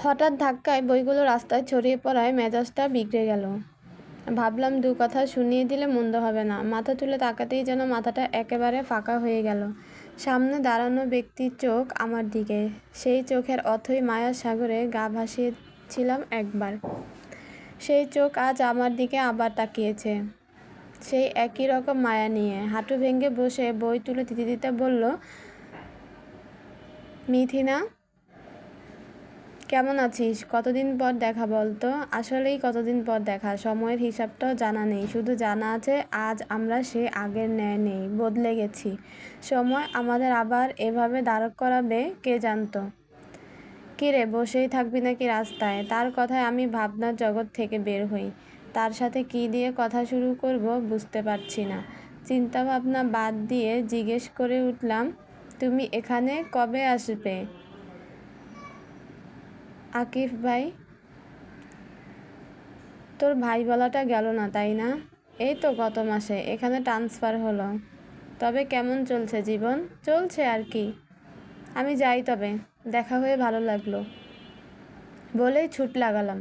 হঠাৎ ধাক্কায় বইগুলো রাস্তায় ছড়িয়ে পড়ায় মেজাজটা বিগড়ে গেল। ভাবলাম দু কথা শুনিয়ে দিলে মন্দ হবে না। মাথা তুলে তাকাতেই যেন মাথাটা একেবারে ফাঁকা হয়ে গেল। সামনে দাঁড়ানো ব্যক্তির চোখ আমার দিকে। সেই চোখের অথই মায়ার সাগরে গা ভাসিয়েছিলাম একবার। সেই চোখ আজ আমার দিকে আবার তাকিয়েছে, সেই একই রকম মায়া নিয়ে। হাঁটু ভেঙে বসে বই তুলে দিতে দিতে বলল, মিথিনা, কেমন আছিস? কতদিন পর দেখা বলতো। আসলেই কতদিন পর দেখা, সময়ের হিসাবটাও জানা নেই। শুধু জানা আছে আজ আমরা সে আগের ন্যায় নেই, বদলে গেছি। সময় আমাদের আবার এভাবে দাঁড় করাবে কে জানতো। কিরে, বসেই থাকবি নাকি রাস্তায়? তার কথায় আমি ভাবনার জগৎ থেকে বের হই। তার সাথে কি দিয়ে কথা শুরু করব বুঝতে পারছি না। চিন্তা ভাবনা বাদ দিয়ে জিজ্ঞেস করে উঠলাম, তুমি এখানে কবে আসবে? আকিফ ভাই? তোর ভাই বলাটা গেল না তাই না? এই তো গত মাসে এখানে ট্রান্সফার হলো। তবে কেমন চলছে জীবন? চলছে আর কি। আমি যাই তবে, দেখা হয়ে ভালো লাগলো বলেই ছুট লাগালাম।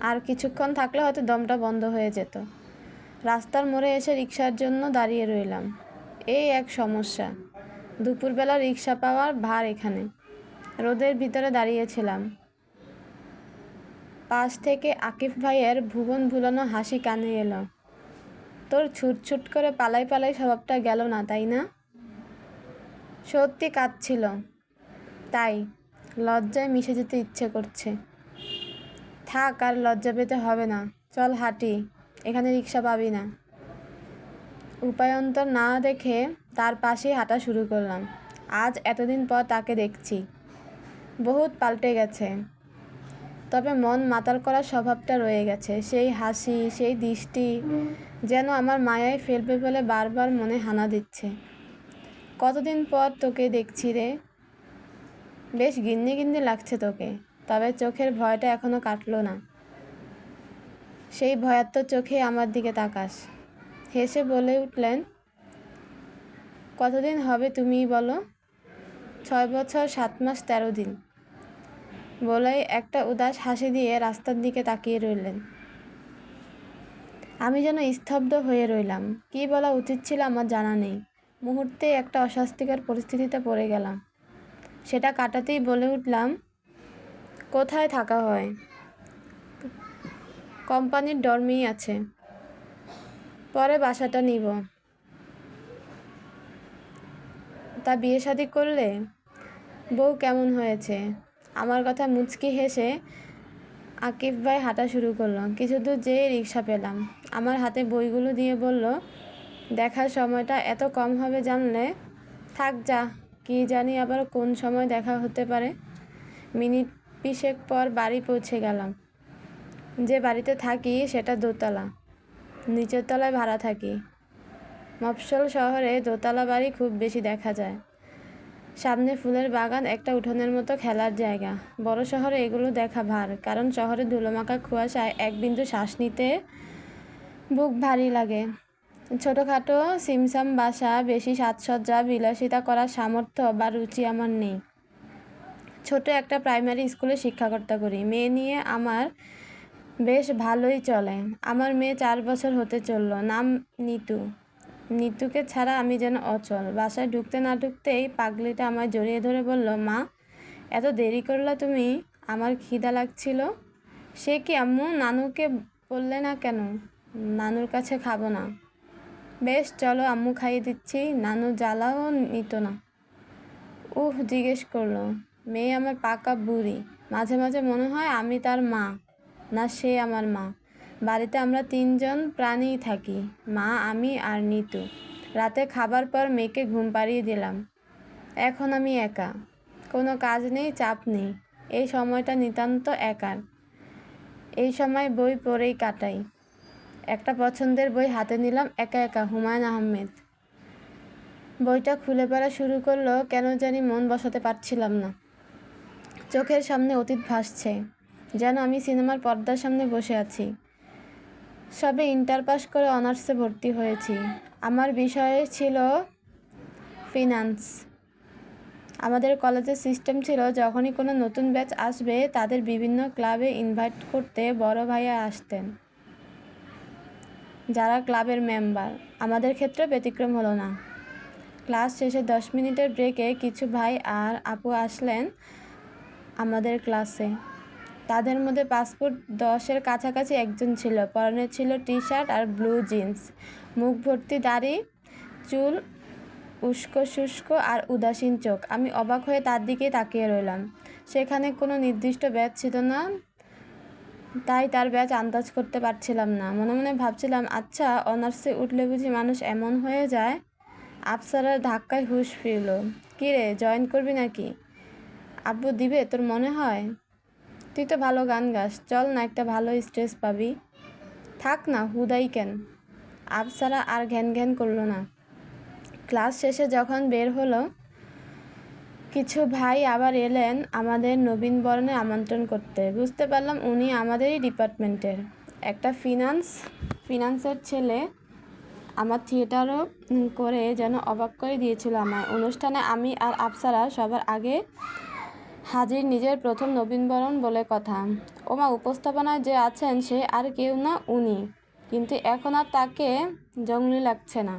আর কিছুক্ষণ থাকলে হয়তো দমটা বন্ধ হয়ে যেত। রাস্তার মোড়ে এসে রিকশার জন্য দাঁড়িয়ে রইলাম। এই এক সমস্যা, দুপুরবেলা রিকশা পাওয়ার ভার এখানে। রোদের ভিতরে দাঁড়িয়েছিলাম। পাশ থেকে আকিফ ভাইয়ের ভুবন ভুলানো হাসি কানে এলো। তোর ছুট করে পালাই পালাই স্বভাবটা গেল না তাই না? সত্যি কাঁদছিল তাই লজ্জায় মিশে যেতে ইচ্ছে করছে। থাক, আর লজ্জা পেতে হবে না, চল হাঁটি, এখানে রিকশা পাবি না। উপায়ন্তর না দেখে তার পাশেই হাঁটা শুরু করলাম। আজ এতদিন পর তাকে দেখছি। বহুত পাল্টে গেছে, তবে মন মাতাল করার স্বভাবটা রয়ে গেছে। সেই হাসি, সেই দৃষ্টি যেন আমার মায়ায় ফেলবে বলে বারবার মনে হানা দিচ্ছে। কতদিন পর তোকে দেখছি রে, বেশ গিন্নি গিন্নি লাগছে তোকে। তবে চোখের ভয়টা এখনো কাটলো না। সেই ভয়াত্ম চোখে আমার দিকে তাকাস। হেসে বলে উঠলেন, কতদিন হবে তুমিই বলো? 6 বছর 7 মাস 13 দিন। বলেই একটা উদাস হাসি দিয়ে রাস্তার দিকে তাকিয়ে রইলেন। আমি যেন স্তব্ধ হয়ে রইলাম। কি বলা উচিত ছিল আমার জানা নেই। মুহূর্তে একটা অস্বস্তিকর পরিস্থিতিতে পড়ে গেলাম। সেটা কাটাতেই বলে উঠলাম, কোথায় থাকা হয়? কোম্পানির ডর্মেই আছে। পরে বাসাটা নিব। তা বিয়ে শাদী করলে? বউ কেমন হয়েছে? আমার কথা মুচকি হেসে আকিফ ভাই হাঁটা শুরু করলো। কিছু দূর যেয়ে রিকশা পেলাম। আমার হাতে বইগুলো দিয়ে বলল, দেখার সময়টা এত কম হবে জানলে। থাক যা, কি জানি আবার কোন সময় দেখা হতে পারে। মিনিট 20 পর বাড়ি পৌঁছে গেলাম। যে বাড়িতে থাকি সেটা দোতলা, নিচের তলায় ভাড়া থাকি। মফস্বল শহরে দোতলা বাড়ি খুব বেশি দেখা যায়। সামনে ফুলের বাগান, একটা উঠোনের মতো খেলার জায়গা। বড় শহরে এগুলো দেখা ভার, কারণ শহরে ধুলোমাখা কুয়াশায় এক বিন্দু শ্বাস নিতে বুক ভারী লাগে। ছোটোখাটো সিমসাম বাসা, বেশি সাজসজ্জা বিলাসিতা করার সামর্থ্য বা রুচি আমার নেই। ছোট একটা প্রাইমারি স্কুলে শিক্ষকতা করি। মেয়ে নিয়ে আমার বেশ ভালোই চলে। আমার মেয়ে 4 বছর হতে চলল। নাম নিতু। নিতুকে ছাড়া আমি যেন অচল। বাসায় ঢুকতে না ঢুকতেই পাগলিটা আমায় জড়িয়ে ধরে বলল, মা, এত দেরি করলা তুমি? আমার খিদা লাগছিল। সে কি আম্মু, নানুকে বললে না কেন? নানুর কাছে খাবো না। বেশ চলো, আম্মু খাইয়ে দিচ্ছি। নানু জ্বালাও নিত না। জিজ্ঞেস করলো। মেয়ে আমার পাকা বুড়ি। মাঝে মাঝে মনে হয় আমি তার মা, না সে আমার মা। বাড়িতে আমরা 3 জন প্রাণীই থাকি, মা, আমি আর নিতু। রাতে খাবার পর মেয়েকে ঘুম পাড়িয়ে দিলাম। এখন আমি একা। কোনো কাজ নেই, চাপ নেই। এই সময়টা নিতান্ত একার। এই সময় বই পড়েই কাটাই। একটা পছন্দের বই হাতে নিলাম, একা একা, হুমায়ুন আহমেদ। বইটা খুলে পড়া শুরু করলো, কেন জানি মন বসাতে পারছিলাম না। চোখের সামনে অতীত ভাসছে, যেন আমি সিনেমার পর্দার সামনে বসে আছি। সবে ইন্টার পাস করে অনার্সে ভর্তি হয়েছি। আমার বিষয় ছিল ফিনান্স। আমাদের কলেজের সিস্টেম ছিল যখনই কোনো নতুন ব্যাচ আসবে তাদের বিভিন্ন ক্লাবে ইনভাইট করতে বড় ভাইয়া আসতেন, যারা ক্লাবের মেম্বার। আমাদের ক্ষেত্রে ব্যতিক্রম হলো না। ক্লাস শেষে 10 মিনিটের ব্রেকে কিছু ভাই আর আপু আসলেন আমাদের ক্লাসে। তাদের মধ্যে পাসপোর্ট 10-এর কাছাকাছি একজন ছিল। পরনে ছিল টি শার্ট আর ব্লু জিন্স, মুখ ভর্তি দাড়ি, চুল উস্কো শুষ্ক আর উদাসীন চোখ। আমি অবাক হয়ে তার দিকে তাকিয়ে রইলাম। সেখানে কোনো নির্দিষ্ট ব্যাচ ছিল না, তাই তার ব্যাচ আন্দাজ করতে পারছিলাম না। মনে মনে ভাবছিলাম, আচ্ছা, অনার্সে উঠলে বুঝি মানুষ এমন হয়ে যায়। আফসারার ধাক্কায় হুঁশ ফিরল। কী রে, জয়েন করবি নাকি? আব্বু দিবে তোর মনে হয়? তুই তো ভালো গান গাস, চল না, একটা ভালো স্টেজ পাবি। থাক না, হুদাই কেন। আফসারা আর ঘ্যান ঘ্যান করলো না। ক্লাস শেষে যখন বের হলো, কিছু ভাই আবার এলেন আমাদের নবীনবরণে আমন্ত্রণ করতে। বুঝতে পারলাম উনি আমাদেরই ডিপার্টমেন্টের। একটা ফিনান্সের ছেলে আমার থিয়েটারও করে যেন অবাক করে দিয়েছিল আমায়। অনুষ্ঠানে আমি আর আফসারা সবার আগে হাজির, নিজের প্রথম নবীনবরণ বলে কথা। ওমা, উপস্থাপনায় যে আছেন সে আর কেউ না, উনি। কিন্তু এখন আর তাকে জঙ্গলি লাগছে না।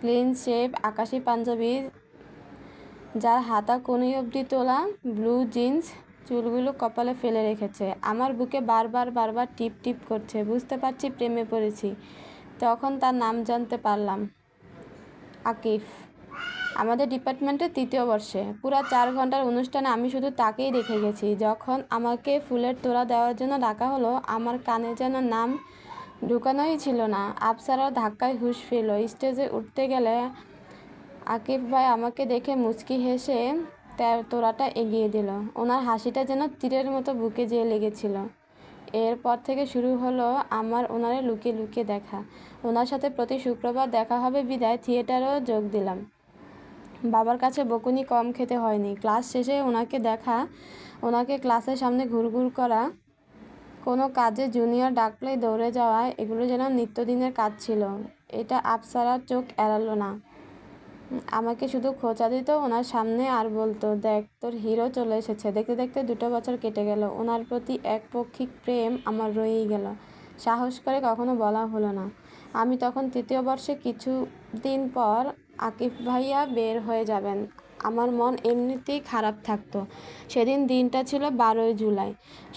ক্লিন শেভ, আকাশি পাঞ্জাবি, যার হাতা কনুই অবধি তোলা, ব্লু জিন্স, চুলগুলো কপালে ফেলে রেখেছে। আমার বুকে বারবার টিপ টিপ করছে। বুঝতে পারছি প্রেমে পড়েছি। তখন তার নাম জানতে পারলাম, আকিফ। আমাদের ডিপার্টমেন্টের 3য় বর্ষে। পুরা 4 ঘন্টার অনুষ্ঠানে আমি শুধু তাকেই দেখে গেছি। যখন আমাকে ফুলের তোড়া দেওয়ার জন্য ডাকা হলো, আমার কানে যেন নাম ঢুকানোই ছিল না। আফসারার ধাক্কায় হুঁশ ফিরল। স্টেজে উঠতে গেলে আকিফ ভাই আমাকে দেখে মুচকি হেসে তোড়াটা এগিয়ে দিল। ওনার হাসিটা যেন তীরের মতো বুকে যেয়ে লেগেছিল। এরপর থেকে শুরু হলো আমার ওনারে লুকিয়ে লুকিয়ে দেখা। ওনার সাথে প্রতি শুক্রবার দেখা হবে বিদায় থিয়েটারেও যোগ দিলাম। বাবার কাছে বকুনি কম খেতে হয়নি। ক্লাস শেষে ওনাকে দেখা, ওনাকে ক্লাসের সামনে ঘুরঘুর করা, কোনো কাজে জুনিয়র ডাকলেই দৌড়ে যাওয়া, এগুলো যেন নিত্যদিনের কাজ ছিল। এটা আফসারার চোখ এড়ালো না। আমাকে শুধু খোঁচা দিত ওনার সামনে আর বলতো, দেখ তোর হিরো চলে এসেছে। দেখতে দেখতে 2 বছর কেটে গেল। ওনার প্রতি একপক্ষিক প্রেম আমার রয়েই গেল। সাহস করে কখনো বলা হলো না। আমি তখন 3য় বর্ষে। কিছু দিন পর আকিফ ভাইয়া বের হয়ে যাবেন। আমার মন এমনিতেই খারাপ থাকতো। সেদিন দিনটা ছিল 12ই জুলাই,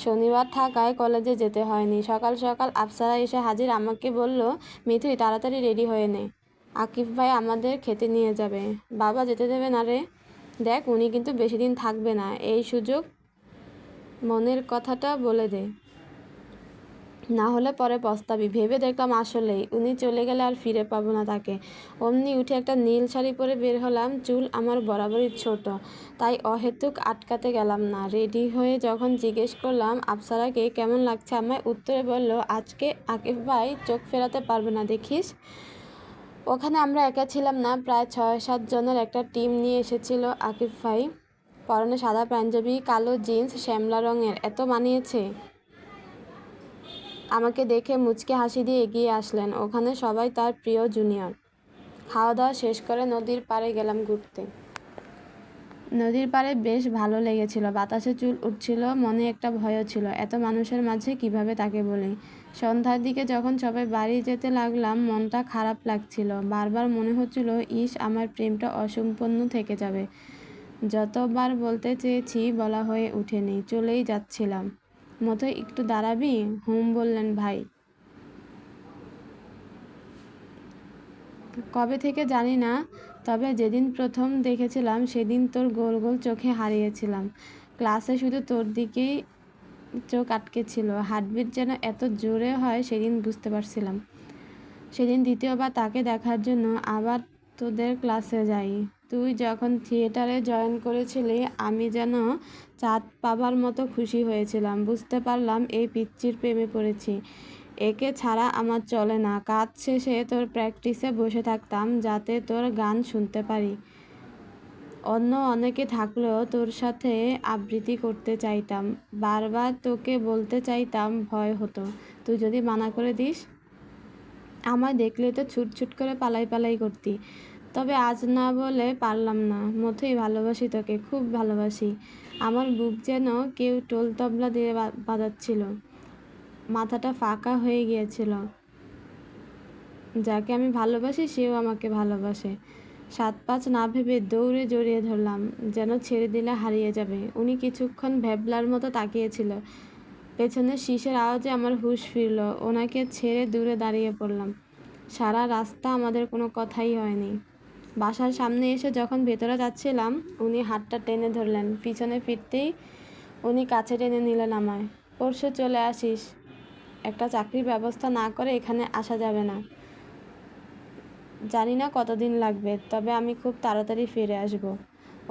শনিবার থাকায় কলেজে যেতে হয়নি। সকাল সকাল আফসারা এসে হাজির। আমাকে বলল, মিথুই, তাড়াতাড়ি রেডি হয়ে নে, আকিফ ভাই আমাদের খেতে নিয়ে যাবে। বাবা যেতে দেবে না রে। দেখ, উনি কিন্তু বেশি দিন থাকবে না। এই সুযোগ মনের কথাটা বলে দে, না হলে পরে পস্তাবি। ভেবে দেখলাম আসলেই উনি চলে গেলে আর ফিরে পাবো না তাকে। অমনি উঠে একটা নীল শাড়ি পরে বের হলাম। চুল আমার বরাবরই ছোট, তাই অহেতুক আটকাতে গেলাম না। রেডি হয়ে যখন জিজ্ঞেস করলাম আফসারাকে কেমন লাগছে আমায়, উত্তরে বলল, আজকে আকিফ ভাই চোখ ফেরাতে পারবে না, দেখিস। ওখানে আমরা একা ছিলাম না, প্রায় 6-7 জনের একটা টিম নিয়ে এসেছিল আকিফ ভাই। পরনে সাদা পাঞ্জাবি, কালো জিন্স, শ্যামলা রঙের। এত মানিয়েছে। আমাকে দেখে মুচকে হাসি দিয়ে এগিয়ে আসলেন। ওখানে সবাই তার প্রিয় জুনিয়র। খাওয়া দাওয়া শেষ করে নদীর পাড়ে গেলাম ঘুরতে। নদীর পাড়ে বেশ ভালো লেগেছিল। বাতাসে চুল উঠছিল, মনে একটা ভয়ও ছিল। এত মানুষের মাঝে কিভাবে তাকে বলি। সন্ধ্যার দিকে যখন সবাই বাড়ি যেতে লাগলাম, মনটা খারাপ লাগছিল। বারবার মনে হচ্ছিল, ইস, আমার প্রেমটা অসম্পূর্ণ থেকে যাবে। যতবার বলতে চেয়েছি বলা হয়ে ওঠেনি। চলেই যাচ্ছিলাম। মতো একটু দাঁড়াবি? হুম বললেন ভাই। কবে থেকে জানি না, তবে যেদিন প্রথম দেখেছিলাম সেদিন তোর গোল গোল চোখে হারিয়েছিলাম। ক্লাসে শুধু তোর দিকেই চোখ আটকে ছিল। হার্টবিট যেন এত জোরে হয় সেদিন বুঝতে পারছিলাম। সেদিন দ্বিতীয়বার তাকে দেখার জন্য আবার তোদের ক্লাসে যাই। তুই যখন থিয়েটারে জয়েন করেছিলি আমি যেন চাঁদ পাবার মতো খুশি হয়েছিলাম। বুঝতে পারলাম এই পিচ্চির প্রেমে পড়েছি। একে ছাড়া আমার চলে না। কাজ শেষে তোর প্র্যাকটিসে বসে থাকতাম যাতে তোর গান শুনতে পারি। অন্য অনেকে থাকলেও তোর সাথে আবৃত্তি করতে চাইতাম। বারবার তোকে বলতে চাইতাম, ভয় হতো তুই যদি মানা করে দিস। আমায় দেখলে তো ছুট ছুট করে পালাই পালাই করতি। তবে আজ না বলে পারলাম না। মথুই, ভালোবাসি তোকে, খুব ভালোবাসি। আমার বুক যেন কেউ টোল তবলা দিয়ে বাজাচ্ছিল। মাথাটা ফাঁকা হয়ে গিয়েছিল। যাকে আমি ভালোবাসি সেও আমাকে ভালোবাসে। 7-5 না ভেবে দৌড়ে জড়িয়ে ধরলাম, যেন ছেড়ে দিলে হারিয়ে যাবে। উনি কিছুক্ষণ ভ্যাবলার মতো তাকিয়েছিল। পেছনের শীষের আওয়াজে আমার হুঁশ ফিরল। ওনাকে ছেড়ে দূরে দাঁড়িয়ে পড়লাম। সারা রাস্তা আমাদের কোনো কথাই হয়নি। বাসার সামনে এসে যখন ভেতরে যাচ্ছিলাম, উনি হাতটা টেনে ধরলেন। পিছনে ফিরতেই উনি কাছে টেনে নিলেন আমায়। পরশু চলে আসিস। একটা চাকরির ব্যবস্থা না করে এখানে আসা যাবে না। জানি না কতদিন লাগবে, তবে আমি খুব তাড়াতাড়ি ফিরে আসব।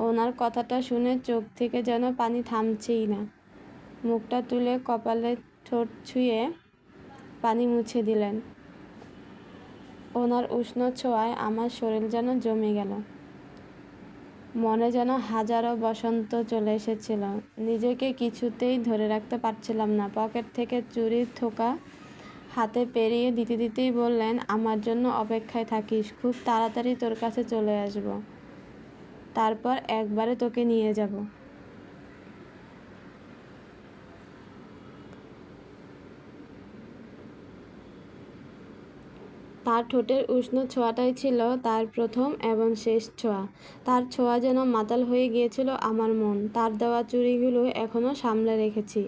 ওনার কথাটা শুনে চোখ থেকে যেন পানি থামছেই না। মুখটা তুলে কপালে ঠোঁট ছুঁয়ে পানি মুছে দিলেন। ওনার উষ্ণ ছোঁয়ায় আমার শরীর যেন জমে গেল। মনে যেন হাজারো বসন্ত চলে এসেছিল। নিজেকে কিছুতেই ধরে রাখতে পারছিলাম না। পকেট থেকে চুড়ির থোকা হাতে পেরিয়ে দিতে দিতেই বললেন, আমার জন্য অপেক্ষায় থাকিস, খুব তাড়াতাড়ি তোর কাছে চলে আসব। তারপর একবারে তোকে নিয়ে যাব। তার ঠোঁটের উষ্ণ ছোঁয়াটাই ছিল তার প্রথম এবং শেষ ছোঁয়া। তার ছোঁয়া যেন মাতাল হয়ে গিয়েছিল আমার মন। তার দেওয়া চুড়িগুলো এখনও সামলে রেখেছি।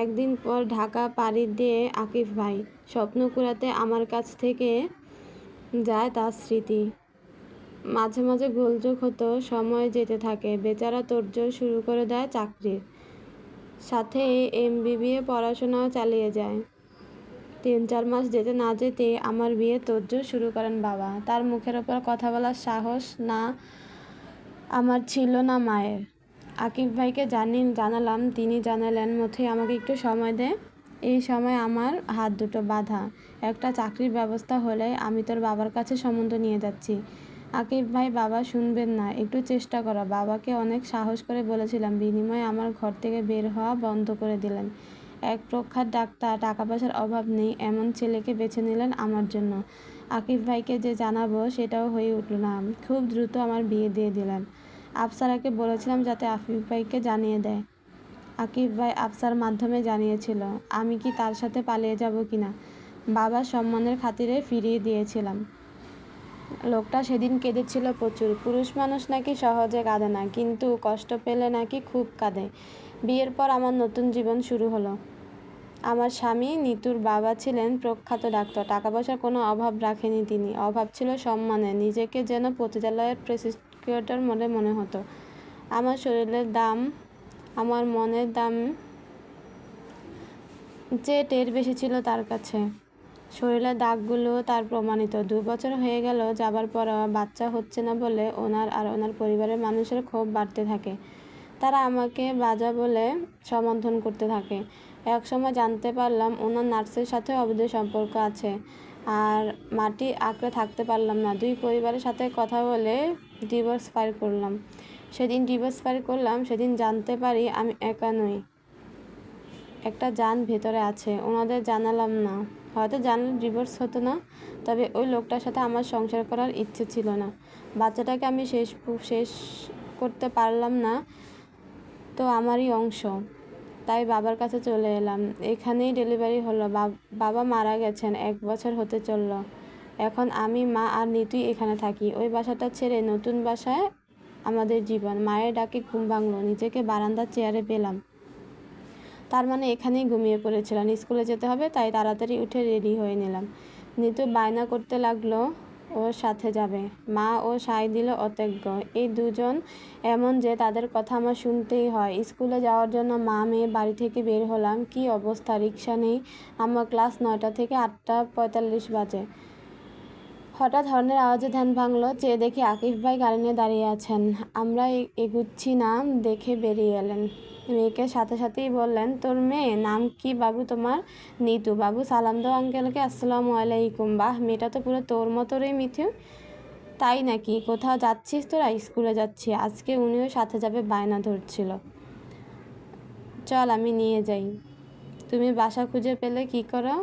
একদিন পর ঢাকা পাড়ি দিয়ে আকিফ ভাই স্বপ্ন কুড়াতে আমার কাছ থেকে যায় তার স্মৃতি। মাঝে মাঝে গোলযোগ হতো, সময় যেতে থাকে। বেচারা তোড়জোড় শুরু করে দেয় চাকরির, সাথে MBA পড়াশোনাও চালিয়ে যায়। 3-4 মাস যেতে না যেতে আমার বিয়ে তোড়জোড় শুরু করেন বাবা। তার মুখের ওপর কথা বলার সাহস না আমার ছিল না মায়ের। আকিফ ভাইকে জানালাম, তিনি জানালেন, মথুই আমাকে একটু সময় দে। এই সময় আমার হাত দুটো বাঁধা। একটা চাকরির ব্যবস্থা হলে আমি তোর বাবার কাছে সম্বন্ধ নিয়ে যাচ্ছি। আকিফ ভাই, বাবা শুনবেন না, একটু চেষ্টা করো। বাবাকে অনেক সাহস করে বলেছিলাম, বিনিময়ে আমার ঘর থেকে বের হওয়া বন্ধ করে দিলেন। এক প্রখ্যাত ডাক্তার, টাকা পয়সার অভাব নেই এমন ছেলেকে বেছে নিলেন আমার জন্য। আকিফ ভাইকে যে জানাবো সেটাও হয়ে উঠল না। খুব দ্রুত আমার বিয়ে দিয়ে দিলেন। আফসারাকে বলেছিলাম যাতে আকিফ ভাইকে জানিয়ে দেয়। আকিফ ভাই আফসার মাধ্যমে জানিয়েছিল। আমি কি তার সাথে পালিয়ে যাব কিনা। বাবার সম্মানের খাতিরে ফিরিয়ে দিয়েছিলাম। লোকটা সেদিন কেঁদেছিল প্রচুর। পুরুষ মানুষ নাকি সহজে কাঁদে না, কিন্তু কষ্ট পেলে নাকি খুব কাঁদে। বিয়ের পর আমার নতুন জীবন শুরু হলো। আমার স্বামী নিতুর বাবা ছিলেন প্রখ্যাত ডাক্তার। টাকা পয়সার কোনো অভাব রাখেনি তিনি। অভাব ছিল সম্মানে। নিজেকে যেন পতিতালয়ের প্রসিকিউটর মনে হতো। আমার শরীরের দাম, আমার মনের দাম যে টের বেশি ছিল তার কাছে। শরীরের দাগগুলো তার প্রমাণিত। 2 বছর হয়ে গেল যাবার পরও বাচ্চা হচ্ছে না বলে ওনার আর ওনার পরিবারের মানুষের ক্ষোভ বাড়তে থাকে। তারা আমাকে বাজা বলে সম্বোধন করতে থাকে। একসময় জানতে পারলাম ওনার নার্সের সাথে অবৈধ সম্পর্ক আছে। আর মাটি আঁকড়ে থাকতে পারলাম না। 2 পরিবারের সাথে কথা বলে ডিভোর্স ফাইল করলাম। সেদিন জানতে পারি আমি একা নই, একটা জান ভেতরে আছে। ওনাদের জানালাম না, হয়তো জানলে ডিভোর্স হতো না। তবে ওই লোকটার সাথে আমার সংসার করার ইচ্ছে ছিল না। বাচ্চাটাকে আমি শেষ করতে পারলাম না তো আমারই অংশ। তাই বাবার কাছে চলে এলাম। এখানেই ডেলিভারি হলো। বাবা মারা গেছেন, 1 বছর হতে চলল। এখন আমি, মা আর নিতুই এখানে থাকি। ওই বাসাটা ছেড়ে নতুন বাসায় আমাদের জীবন। মায়ের ডাকে ঘুম ভাঙল। নিজেকে বারান্দার চেয়ারে পেলাম। তার মানে এখানেই ঘুমিয়ে পড়েছিলাম। স্কুলে যেতে হবে, তাই তাড়াতাড়ি উঠে রেডি হয়ে নিলাম। নিতু বায়না করতে লাগলো ওর সাথে যাবে। মা ও সায় দিল অত্যজ্ঞ। এই দুজন এমন যে তাদের কথা আমার শুনতেই হয়। স্কুলে যাওয়ার জন্য মা মেয়ে বাড়ি থেকে বের হলাম। কি অবস্থা, রিক্সা নেই। আমার ক্লাস 9টা থেকে 8:45 বাজে। হঠাৎ হর্নের আওয়াজে ধ্যান ভাঙল। চেয়ে দেখি আকিফ ভাই গাড়ি নিয়ে দাঁড়িয়ে আছেন। আমরা এগুচ্ছি না দেখে বেরিয়ে এলেন। মেয়েকে সাথে সাথেই বললেন, তোর মেয়ে নাম কি বাবু তোমার? নিতু। বাবু সালাম দাও আঙ্কেলকে। আসসালামু আলাইকুম। বাহ, মেয়েটা তো পুরো তোর মতো রে মিঠু। তাই নাকি? কোথাও যাচ্ছিস তোরা? স্কুলে যাচ্ছি। আজকে উনিও সাথে যাবে, বায়না ধরছিল। চল আমি নিয়ে যাই। তুমি বাসা খুঁজে পেলে কি করো?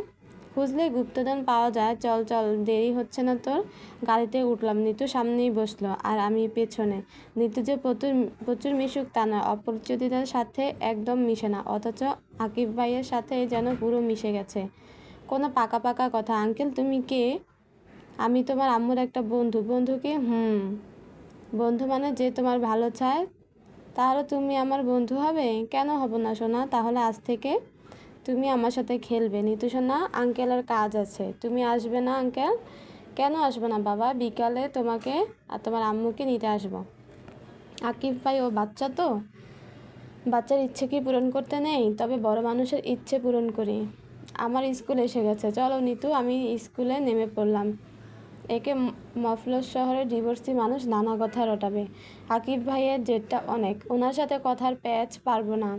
খুঁজলে গুপ্তধন পাওয়া যায়। চল চল, দেরি হচ্ছে না তোর। গাড়িতে উঠলাম। নিতু সামনেই বসলো আর আমি পেছনে। নিতু যে প্রচুর প্রচুর মিশুক তা নয়, অপরিচিতদের সাথে একদম মিশে না, অথচ আকিব ভাইয়ের সাথে যেন পুরো মিশে গেছে। কোনো পাকা পাকা কথা। আঙ্কেল তুমি কে? আমি তোমার আম্মুর একটা বন্ধু। বন্ধু কি? বন্ধু মানে যে তোমার ভালো চায়। তাহলে তুমি আমার বন্ধু হবে? কেন হব না সোনা? তাহলে আজ থেকে তুমি আমার সাথে খেলবে। নিতু সোনা, আঙ্কেলের কাজ আছে, তুমি আসবে না আঙ্কেল? কেন আসবো না বাবা? বিকালে তোমাকে আর তোমার আম্মুকে নিতে আসবো। আকিব ভাই ও বাচ্চা তো, বাচ্চার ইচ্ছে কি পূরণ করতে নেই? তবে বড় মানুষের ইচ্ছে পূরণ করি। আমার স্কুল এসে গেছে, চলো নিতু। আমি স্কুলে নেমে পড়লাম। একে মফস্বল শহরের ডিভোর্সি মানুষ নানা কথা রটাবে। আকিব ভাইয়ের জেদটা অনেক, ওনার সাথে কথার প্যাচ পারবো না,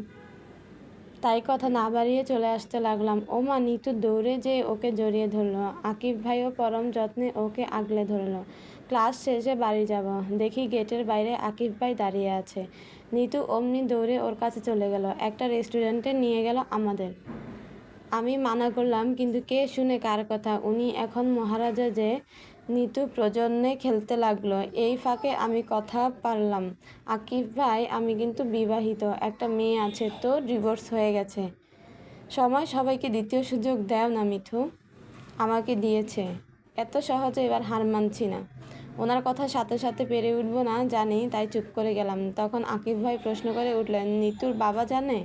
তাই কথা না বাড়িয়ে চলে আসতে লাগলাম। ওমা! নিতু দৌড়ে যেয়ে ওকে জড়িয়ে ধরলো। আকিব ভাইও পরম যত্নে ওকে আগলে ধরলো। ক্লাস শেষে বাড়ি যাব, দেখি গেটের বাইরে আকিব ভাই দাঁড়িয়ে আছে। নিতু অমনি দৌড়ে ওর কাছে চলে গেল। একটা রেস্টুরেন্টে নিয়ে গেল আমাদের। আমি মানা করলাম, কিন্তু কে শুনে কার কথা? উনি এখন মহারাজা যে। নিতু প্রজন্মে খেলতে লাগলো। এই ফাঁকে আমি কথা পারলাম, আকিব ভাই আমি কিন্তু বিবাহিত, একটা মেয়ে আছে, তো ডিভোর্স হয়ে গেছে। সময় সবাইকে দ্বিতীয় সুযোগ দেও না মিঠু। আমাকে দিয়েছে, এত সহজে এবার হার মানছি না। ওনার কথা সাথে সাথে পেরে উঠবো না জানি, তাই চুপ করে গেলাম। তখন আকিব ভাই প্রশ্ন করে উঠলেন, নিতুর বাবা জানে?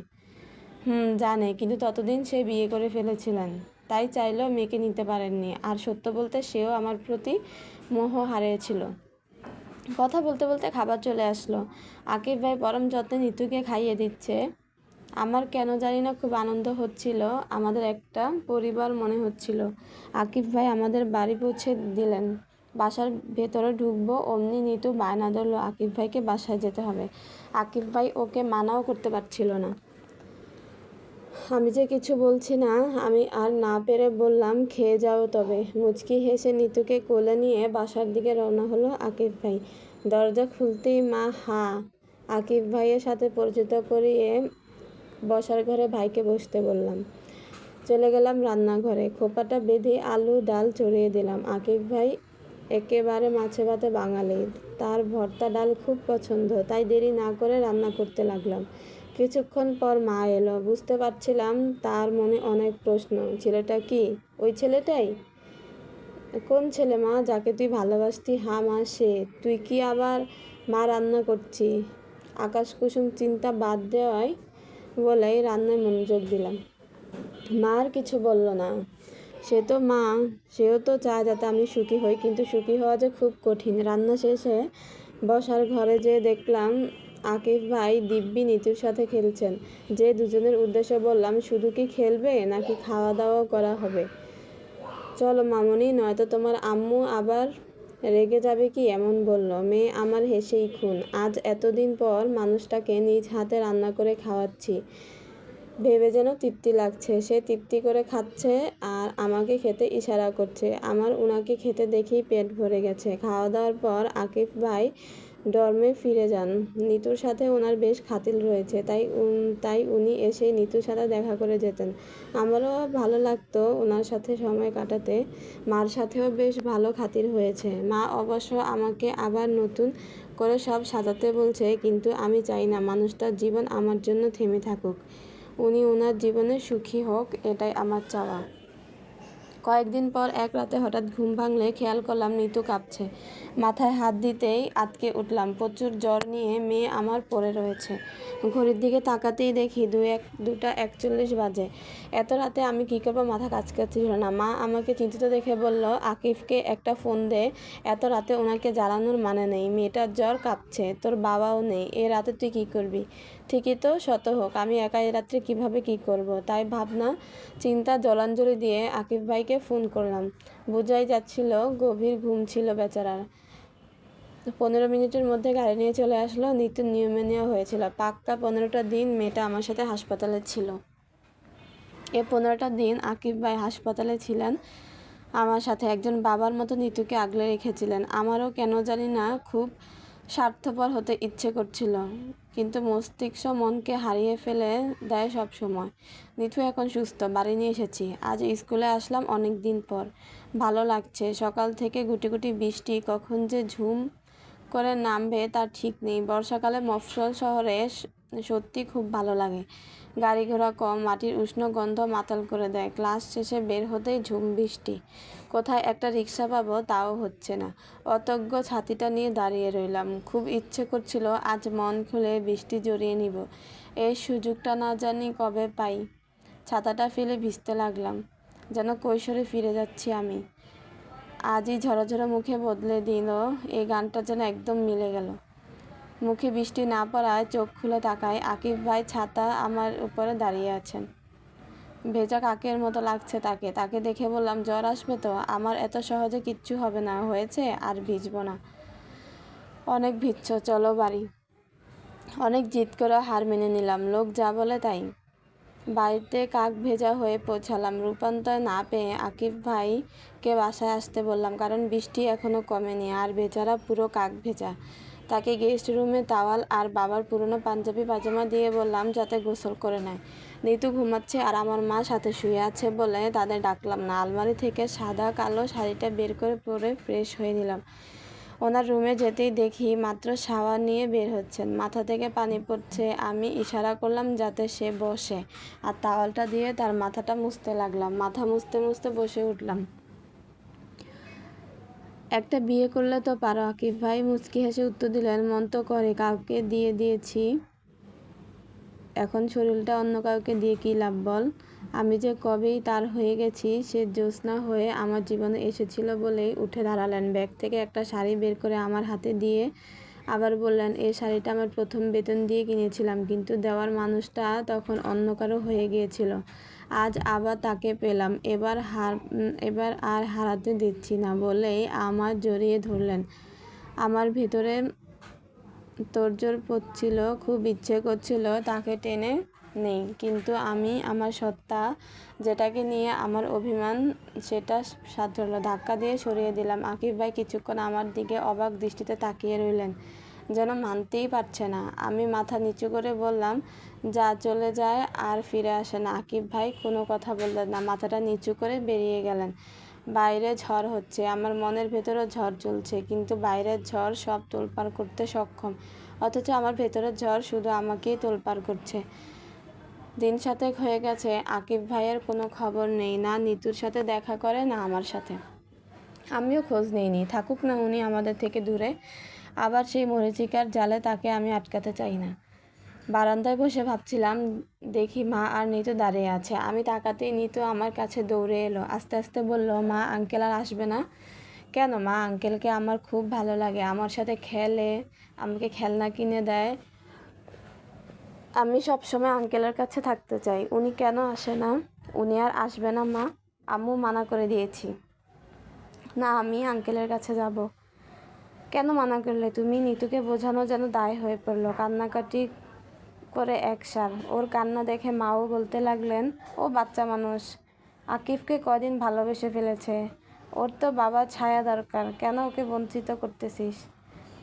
জানে, কিন্তু ততদিন সে বিয়ে করে ফেলেছিলেন, তাই চাইলেও মেয়েকে নিতে পারেননি। আর সত্য বলতে সেও আমার প্রতি মোহ হারিয়েছিল। কথা বলতে বলতে খাবার চলে আসলো। আকিব ভাই পরম যত্নে নিতুকে খাইয়ে দিচ্ছে। আমার কেন জানি না খুব আনন্দ হচ্ছিল, আমাদের একটা পরিবার মনে হচ্ছিল। আকিব ভাই আমাদের বাড়ি পৌঁছে দিলেন। বাসার ভেতরে ঢুকবো অমনি নিতু বায়না ধরলো আকিব ভাইকে বাসায় যেতে হবে। আকিব ভাই ওকে মানাও করতে পারছিল না। আমি যে কিছু বলছি না। আমি আর না পেরে বললাম, খেয়ে যাও তবে। মুচকি হেসে নিতুকে কোলে নিয়ে বাসার দিকে রওনা হলো আকিব ভাই। দরজা খুলতেই মা আকিব ভাইয়ের সাথে পরিচিত করিয়ে বসার ঘরে ভাইকে বসতে বললাম। চলে গেলাম রান্নাঘরে। খোপাটা বেঁধে আলু ডাল চড়িয়ে দিলাম। আকিব ভাই একেবারে মাছে ভাতে বাঙালি, তার ভর্তা ডাল খুব পছন্দ, তাই দেরি না করে রান্না করতে লাগলাম। কিছুক্ষণ পর মা এলো। বুঝতে পারছিলাম তার মনে অনেক প্রশ্ন। ছেলেটা কি ওই ছেলেটাই? কোন ছেলে মা, যাকে তুই ভালোবাসতি? মা, সে। তুই কি আবার? মা, রান্না করছি। আকাশ কুসুম চিন্তা বাদ দেওয়াই বলেই রান্নায় মনোযোগ দিলাম। মা আর কিছু বলল না। সে তো মা, সেও তো চায় যাতে আমি সুখী হই, কিন্তু সুখী হওয়া যে খুব কঠিন। রান্না শেষে বসার ঘরে যেয়ে দেখলাম আকিব ভাই দিব্যি নিতুর সাথে খেলছেন। যে দুজনের উদ্দেশ্যে বললাম, শুধু কি খেলবে নাকি খাওয়া দাওয়াও করা হবে? চলো মামনি, নয়তো তোমার আম্মু আবার রেগে যাবে কি এমন বলল। মেয়ে আমার হেসেই খুন। আজ এতদিন পর মানুষটাকে নিজ হাতে রান্না করে খাওয়াচ্ছি ভেবে যেন তৃপ্তি লাগছে। সে তৃপ্তি করে খাচ্ছে আর আমাকে খেতে ইশারা করছে। আমার উনাকে খেতে দেখেই পেট ভরে গেছে। খাওয়া দাওয়ার পর আকিব ভাই ডর্মে ফিরে যান। নিতুর সাথে ওনার বেশ খাতির রয়েছে, তাই উনি এসেই নিতুর সাথে দেখা করে যেতেন। আমারও ভালো লাগতো ওনার সাথে সময় কাটাতে। মার সাথেও বেশ ভালো খাতির হয়েছে। মা অবশ্য আমাকে আবার নতুন করে সব সাজাতে বলছে, কিন্তু আমি চাই না মানুষটার জীবন আমার জন্য থেমে থাকুক। উনি ওনার জীবনে সুখী হোক, এটাই আমার চাওয়া। কয়েকদিন পর এক রাতে হঠাৎ ঘুম ভাঙলে খেয়াল করলাম নিতু কাঁপছে। মাথায় হাত দিতেই আঁতকে উঠলাম। প্রচুর জ্বর নিয়ে মেয়ে আমার পড়ে রয়েছে। ঘড়ির দিকে তাকাতেই দেখি 2টা 41 বাজে। এত রাতে আমি কী করবো মাথা কাজ করছিল না। মা আমাকে চিন্তিত দেখে বলল, আকিফকে একটা ফোন দে, এত রাতে ওনাকে জ্বালানোর মানে নেই। মেয়েটার জ্বর, কাঁপছে, তোর বাবাও নেই, এ রাতে তুই কী করবি? ঠিকই তো, শত হোক, আমি একা এ রাত্রে কীভাবে কী করব? তাই ভাবনা চিন্তা জলাঞ্জলি দিয়ে আকিব ভাইকে ফোন করলাম। বোঝাই যাচ্ছিল গভীর ঘুম ছিল বেচারার। 15 মিনিটের মধ্যে গাড়ি নিয়ে চলে আসলো। নিতু নিউমোনিয়া হয়েছিল। পাক্কা 15টা দিন মেয়েটা আমার সাথে হাসপাতালে ছিল। এ 15টা দিন আকিব ভাই হাসপাতালে ছিলেন আমার সাথে। একজন বাবার মতো নিতুকে আগলে রেখেছিলেন। আমারও কেন জানি না খুব স্বার্থপর হতে ইচ্ছে করছিল, কিন্তু মস্তিষ্ক মনকে হারিয়ে ফেলে দেয় সব সময়। নিথু এখন সুস্থ, বাড়ি নিয়ে এসেছি। আজ স্কুলে আসলাম অনেক দিন পর। ভালো লাগছে। সকাল থেকে গুটি গুটি বৃষ্টি কখন যে ঝুম করে নামবে তার ঠিক নেই। বর্ষাকালে মফস্বল শহরে সত্যি খুব ভালো লাগে। গাড়ি ঘোড়া কম, মাটির উষ্ণ গন্ধ মাতাল করে দেয়। ক্লাস শেষে বের হতেই ঝুম বৃষ্টি। কোথায় একটা রিক্সা পাবো তাও হচ্ছে না। অতজ্ঞ ছাতিটা নিয়ে দাঁড়িয়ে রইলাম। খুব ইচ্ছে করছিল আজ মন খুলে বৃষ্টি জড়িয়ে নিব। এই সুযোগটা না জানি কবে পাই। ছাতাটা ফেলে ভিজতে লাগলাম, যেন কৈশোরে ফিরে যাচ্ছি আমি। আজই ঝরঝরে মুখে বদলে দিল, এই গানটা যেন একদম মিলে গেল। মুখে বৃষ্টি না পড়ায় চোখ খুলে তাকায়, আকিব ভাই ছাতা আমার উপরে দাঁড়িয়ে আছেন। ভেজা কাকের মতো লাগছে তাকে। তাকে দেখে বললাম, জ্বর আসবে তো? আমার এত সহজে কিচ্ছু হবে না, হয়েছে, আর ভিজবো না। অনেক ভিজছ, চলো বাড়ি। অনেক জিদ করে হার মেনে নিলাম। লোক যা বলে তাই। বাড়িতে কাক ভেজা হয়ে পৌঁছালাম। রূপান্তর না পেয়ে আকিব ভাইকে বাসায় আসতে বললাম, কারণ বৃষ্টি এখনও কমেনি, আর বেচারা পুরো কাক ভেজা। তাকে গেস্ট রুমে তাওয়াল আর বাবার পুরনো পাঞ্জাবি পাজামা দিয়ে বললাম যাতে গোসল করে নেয়। নিতু ঘুমাচ্ছে আর আমার মা সাথে শুয়ে আছে বলে তাদের ডাকলাম না। আলমারি থেকে সাদা কালো শাড়িটা বের করে পরে ফ্রেশ হয়ে নিলাম। ওনার রুমে যেতেই দেখি মাত্র শাওয়ার নিয়ে বের হচ্ছেন, মাথা থেকে পানি পড়ছে। আমি ইশারা করলাম যাতে সে বসে, আর তাওয়ালটা দিয়ে তার মাথাটা মুছতে লাগলাম। মাথা মুছতে মুছতে বসে উঠলাম। একটা বিয়ে করলে তো পারো। আকিব ভাই মুচকি হেসে উত্তর দিলেন, মন তো করে, কাউকে দিয়ে দিয়েছি, এখন শরীরটা অন্য কাউকে দিয়ে কী লাভ বল? আমি যে কবেই তার হয়ে গেছি। সে জ্যোৎস্না হয়ে আমার জীবনে এসেছিল বলেই উঠে দাঁড়ালেন। ব্যাগ থেকে একটা শাড়ি বের করে আমার হাতে দিয়ে আবার বললেন, এই শাড়িটা আমার প্রথম বেতন দিয়ে কিনেছিলাম, কিন্তু দেওয়ার মানুষটা তখন অন্য কারো হয়ে গিয়েছিল। আজ আবার তাকে পেলাম, এবার আর হারাতে দিচ্ছি না বলেই আমার জড়িয়ে ধরলেন। আমার ভিতরে তোড়জোড় পড়ছিল, খুব ইচ্ছে করছিল তাকে টেনে নেই, কিন্তু আমি আমার সত্তা, যেটাকে নিয়ে আমার অভিমান, সেটা সাথে ধাক্কা দিয়ে সরিয়ে দিলাম। আকিব ভাই কিছুক্ষণ আমার দিকে অবাক দৃষ্টিতে তাকিয়ে রইলেন, যেন মানতেই পারছে না। আমি মাথা নিচু করে বললাম, যা চলে যায় আর ফিরে আসে না। আকিব ভাই কোনো কথা বললেন না, মাথাটা নিচু করে বেরিয়ে গেলেন। বাইরে ঝড় হচ্ছে, আমার মনের ভেতরও ঝড় চলছে, কিন্তু বাইরের ঝড় সব তোলপাড় করতে সক্ষম, অথচ আমার ভেতরের ঝড় শুধু আমাকেই তোলপাড় করছে। দিন 7 হয়ে গেছে, আকিব ভাইয়ের কোনো খবর নেই, না নিতুর সাথে দেখা করে, না আমার সাথে। আমিও খোঁজ নিইনি, থাকুক না উনি আমাদের থেকে দূরে। আবার সেই মরীচিকার জালে তাকে আমি আটকাতে চাই না। বারান্দায় বসে ভাবছিলাম, দেখি মা আর নিতু দাঁড়িয়ে আছে। আমি তাকাতেই নিতু আমার কাছে দৌড়ে এলো, আস্তে আস্তে বলল, মা, আঙ্কেল আর আসবে না? কেন মা? আঙ্কেলকে আমার খুব ভালো লাগে, আমার সাথে খেলে, আমাকে খেলনা কিনে দেয়। আমি সব সময় আঙ্কেলের কাছে থাকতে চাই। উনি কেন আসে না? উনি আর আসবে না মা, আম্মু মানা করে দিয়েছি। না, আমি আঙ্কেলের কাছে যাব। কেন মানা করলে তুমি? নিতুকে বোঝানো যেন দায় হয়ে পড়লো। কান্নাকাটি করে একসার। ওর কান্না দেখে মাও বলতে লাগলেন, ও বাচ্চা মানুষ, আকিফকে কদিন ভালোবেসে ফেলেছে, ওর তো বাবার ছায়া দরকার, কেন ওকে বঞ্চিত করতেছিস?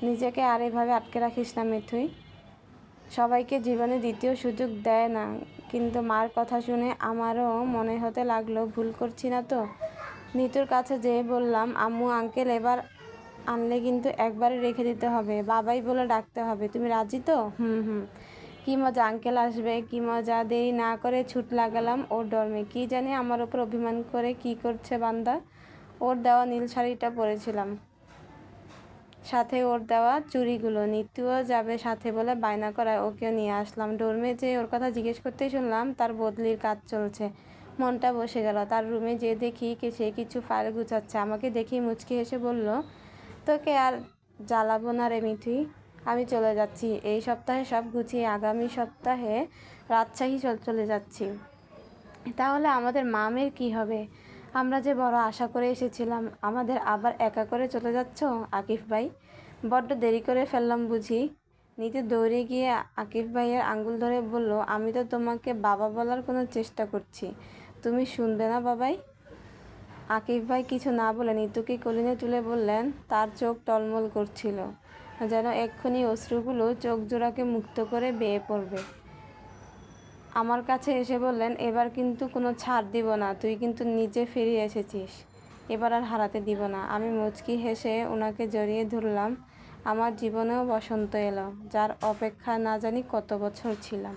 নিজেকে আর এভাবে আটকে রাখিস না মিথুই। সবাইকে জীবনে দ্বিতীয় সুযোগ দেয় না, কিন্তু মার কথা শুনে আমারও মনে হতে লাগলো, ভুল করছি না তো? নিতুর কাছে যেয়ে বললাম, আম্মু, আঙ্কেল এবার আনলে কিন্তু একবারে রেখে দিতে হবে, বাবাই বলে ডাকতে হবে, তুমি রাজি তো? হুম হুম। কী মজা, আঙ্কেল আসবে, কী মজা। দেরি না করে ছুট লাগালাম ওর ডর্মে। কী জানি আমার ওপর অভিমান করে কী করছে বান্দা। ওর দেওয়া নীল শাড়িটা পরেছিলাম, সাথে ওর দেওয়া চুড়িগুলো। নিতুও যাবে সাথে বলে বায়না করায় ওকেও নিয়ে আসলাম। ডোরমে যেয়ে ওর কথা জিজ্ঞেস করতেই শুনলাম তার বদলির কাজ চলছে। মনটা বসে গেল। তার রুমে যেয়ে দেখি সে কিছু ফাইল গুছাচ্ছে। আমাকে দেখি মুচকি হেসে বলল, তোকে আর জ্বালাবো না রে মিঠুই, আমি চলে যাচ্ছি। এই সপ্তাহে সব গুছিয়ে আগামী সপ্তাহে রাজশাহী চলে যাচ্ছি। তাহলে আমাদের মামের কি হবে? আমরা যে বড় আশা করে এসেছিলাম, আমাদের আবার একা করে চলে যাচ্ছ আকিফ ভাই? বড্ড দেরি করে ফেললাম বুঝি? নিতু দৌড়ে গিয়ে আকিফ ভাইয়ের আঙ্গুল ধরে বলল, আমি তো তোমাকে বাবা বলার কোনো চেষ্টা করছি, তুমি শুনবে না বাবাই? আকিফ ভাই কিছু না বলে নিতুকে কোলে তুলে বললেন, তার চোখ টলমল করছিল। যেন এক্ষুনি অশ্রুগুলো চোখ জোড়াকে মুক্ত করে বেয়ে পড়বে। আমার কাছে এসে বললেন, এবার কিন্তু কোনো ছাড় দিব না, তুই কিন্তু নিজে ফিরে এসেছিস, এবার আর হারাতে দিব না। আমি মুচকি হেসে ওনাকে জড়িয়ে ধরলাম। আমার জীবনেও বসন্ত এলো, যার অপেক্ষা না জানি কত বছর ছিলাম।